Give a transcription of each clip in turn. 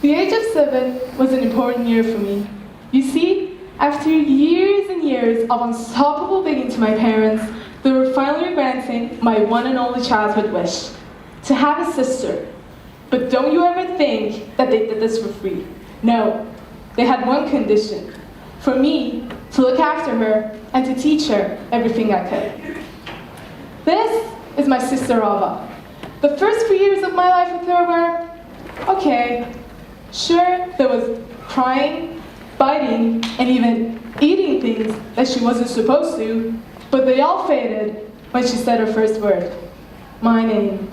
The age of 7 was an important year for me. You see, after years and years of unstoppable begging to my parents, they were finally granting my one and only childhood wish, to have a sister. But don't you ever think that they did this for free. No, they had one condition: for me to look after her and to teach her everything I could. This is my sister Ava. The first 3 years of my life with her were okay. Sure, there was crying, biting, and even eating things that she wasn't supposed to, but they all faded when she said her first word, my name.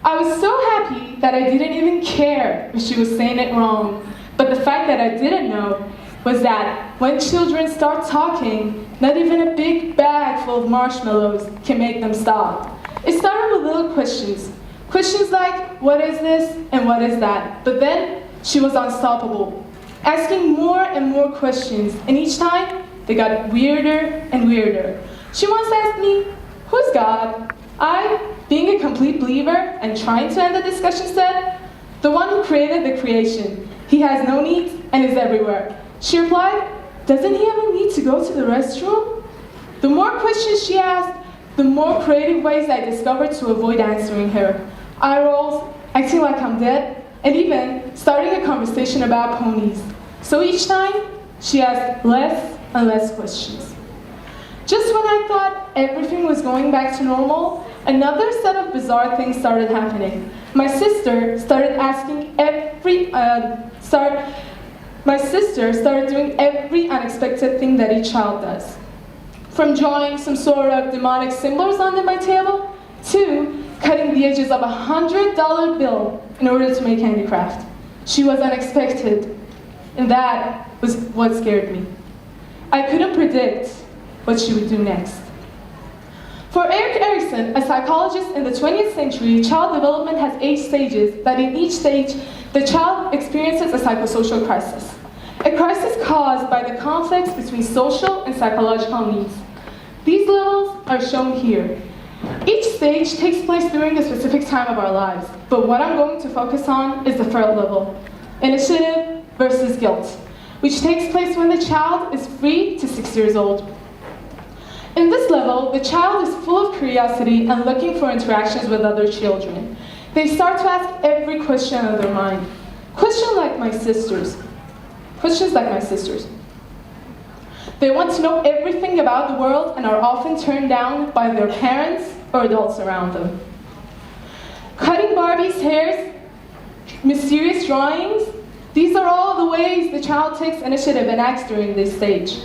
I was so happy that I didn't even care if she was saying it wrong, but the fact that I didn't know was that when children start talking, not even a big bag full of marshmallows can make them stop. It started with little questions. Questions like, what is this and what is that? But then she was unstoppable, asking more and more questions, and each time they got weirder and weirder. She once asked me, who's God? I, being a complete believer and trying to end the discussion, said, the one who created the creation. He has no needs and is everywhere. She replied, doesn't he ever need to go to the restroom? The more questions she asked, the more creative ways I discovered to avoid answering her. Eye rolls, acting like I'm dead, and even starting a conversation about ponies. So each time, she asked less and less questions. Just when I thought everything was going back to normal, another set of bizarre things started happening. My sister started doing every unexpected thing that a child does. From drawing some sort of demonic symbols onto my table, to cutting the edges of a $100 bill in order to make handicraft. She was unexpected, and that was what scared me. I couldn't predict what she would do next. For Erik Erikson, a psychologist in the 20th century, child development has 8 stages that in each stage, the child experiences a psychosocial crisis. A crisis caused by the conflicts between social and psychological needs. These levels are shown here. Each stage takes place during a specific time of our lives, but what I'm going to focus on is the third level, initiative versus guilt, which takes place when the child is 3 to 6 years old. In this level, the child is full of curiosity and looking for interactions with other children. They start to ask every question on their mind. Questions like my sisters. They want to know everything about the world and are often turned down by their parents or adults around them. Cutting Barbie's hairs, mysterious drawings, these are all the ways the child takes initiative and acts during this stage.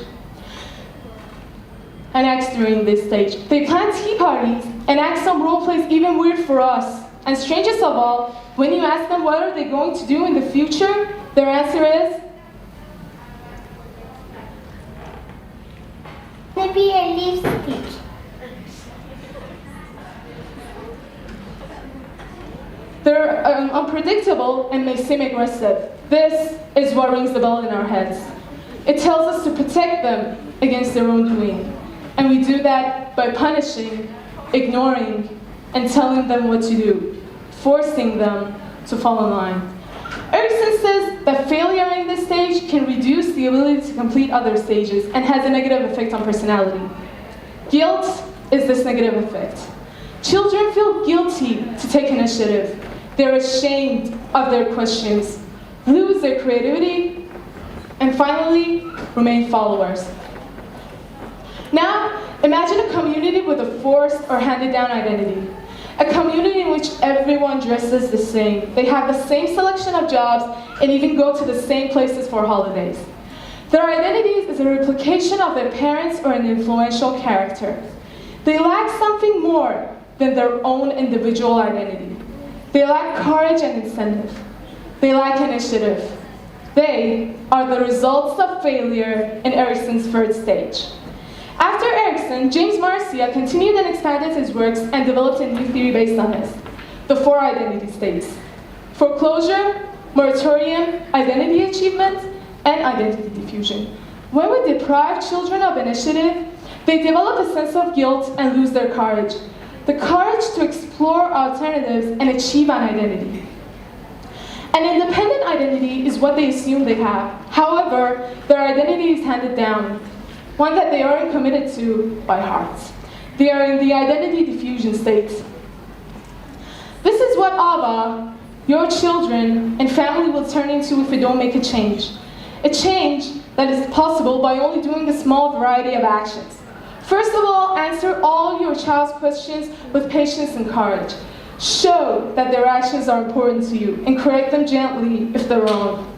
They plan tea parties and act some role plays even weird for us. And strangest of all, when you ask them what are they going to do in the future, their answer is, maybe a lipstick. They're unpredictable and may seem aggressive. This is what rings the bell in our heads. It tells us to protect them against their own doing. And we do that by punishing, ignoring, and telling them what to do, forcing them to fall in line. Erikson says that failure in this stage can reduce the ability to complete other stages and has a negative effect on personality. Guilt is this negative effect. Children feel guilty to take initiative. They're ashamed of their questions, lose their creativity, and finally, remain followers. Now, imagine a community with a forced or handed-down identity. A community in which everyone dresses the same. They have the same selection of jobs and even go to the same places for holidays. Their identities is a replication of their parents or an influential character. They lack something more than their own individual identity. They lack courage and incentive. They lack initiative. They are the results of failure in Erikson's third stage. After Erikson, comparison, James Marcia continued and expanded his works and developed a new theory based on this: the four identity states: foreclosure, moratorium, identity achievement, and identity diffusion. When we deprive children of initiative, they develop a sense of guilt and lose their courage. The courage to explore alternatives and achieve an identity. An independent identity is what they assume they have. However, their identity is handed down, one that they aren't committed to by heart. They are in the identity diffusion state. This is what Ava, your children, and family will turn into if we don't make a change. A change that is possible by only doing a small variety of actions. First of all, answer all your child's questions with patience and courage. Show that their actions are important to you and correct them gently if they're wrong.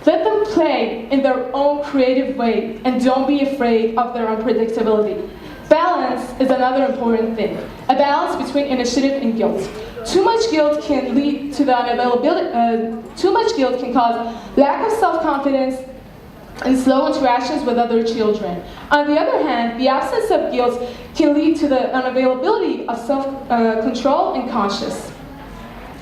Let them play in their own creative way and don't be afraid of their unpredictability. Balance is another important thing. A balance between initiative and guilt. Too much guilt can lead to the unavailability. Too much guilt can cause lack of self-confidence and slow interactions with other children. On the other hand, the absence of guilt can lead to the unavailability of self-control and conscience.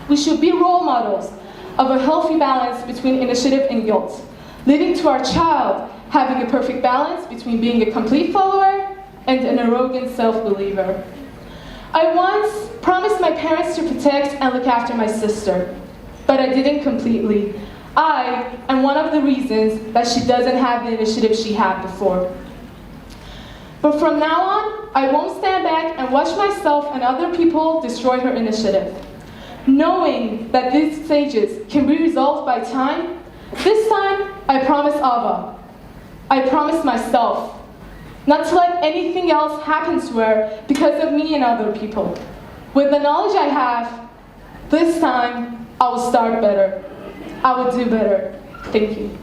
We should be role models of a healthy balance between initiative and guilt, leading to our child having a perfect balance between being a complete follower and an arrogant self-believer. I once promised my parents to protect and look after my sister, but I didn't completely. I am one of the reasons that she doesn't have the initiative she had before. But from now on, I won't stand back and watch myself and other people destroy her initiative. Knowing that these stages can be resolved by time, this time I promise Ava, I promise myself, not to let anything else happen to her because of me and other people. With the knowledge I have, this time I will start better. I will do better. Thank you.